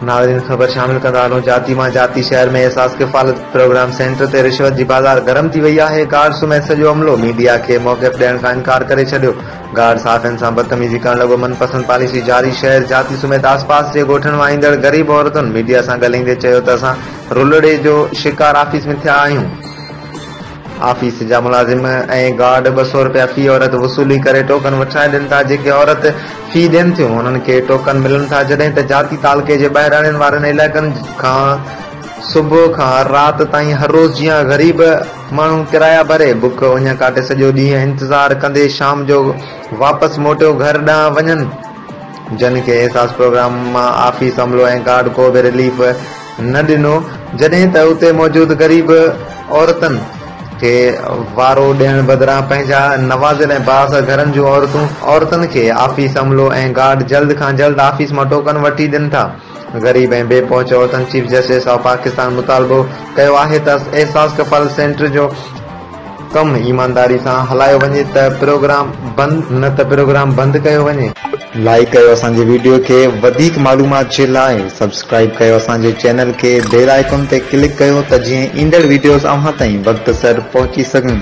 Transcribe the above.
नाज़रीन खबर शामिल कंदा हलूं। जाती मां जाती शहर में एहसास किफ़ालत प्रोग्राम सेंटर ते रिश्वत जी बाज़ार गरम थी वई आहे। गार्ड समेत सॼो अमलो मीडिया खे मौक़िफ़ ॾियण खां इनकार करे छॾियो। गार्ड साफ़ियुनि सां बदतमीज़ी करण लॻो। मनपसंद पॉलिसी जारी। शहर जाती समेत आसपास जे ॻोठनि मां ईंदड़ ग़रीब औरतुनि मीडिया सां ॻाल्हाईंदे चयो त असां रुलड़े जो शिकार ऑफिस में थिया आहियूं। ऑफिस जा मुलाज़िम ऐं गार्ड 200 रुपया फी औरत वसूली करे टोकन वठाए ॾियनि था। जेके औरत फी ॾियनि थियूं उन्हनि खे टोकन मिलनि था, जॾहिं त जाती तालुके जे ॿाहिराणनि वारनि इलाइक़नि खां सुबुह खां राति ताईं हर रोज़ जीअं ग़रीब माण्हू किराया भरे बुख उञ काटे सॼो ॾींहुं इंतज़ार कंदे शाम जो वापसि मोटियो घर ॾांहुं वञनि। जन खे एहसास प्रोग्राम मां ऑफिस अमलो ऐं गार्ड को बि रिलीफ न ॾिनो, जॾहिं त उते मौजूद ग़रीब औरतुनि खे वारो ॾियण बदिरां पंहिंजा नवाज़िल ऐं बास घरनि जूं औरतुनि खे ऑफिस अमलो ऐं गार्ड जल्द खां जल्द ऑफिस मां टोकन वठी ॾियनि था। ग़रीब ऐं बेपहुच औरतुनि चीफ जस्टिस ऑफ पाकिस्तान मुतालबो कयो आहे त एहसास कफ़ालत सेंटर जो कमु ईमानदारी सां हलायो वञे त प्रोग्राम बंदि कयो वञे। लाइक कयो असांजे वीडियो खे। वधीक मालूमात जे लाइ सब्सक्राइब कयो असांजे चैनल खे। बेल आइकन ते क्लिक कयो त जीअं ईंदड़ वीडियोस अव्हां ताईं वक़्त सर पहुची सघनि।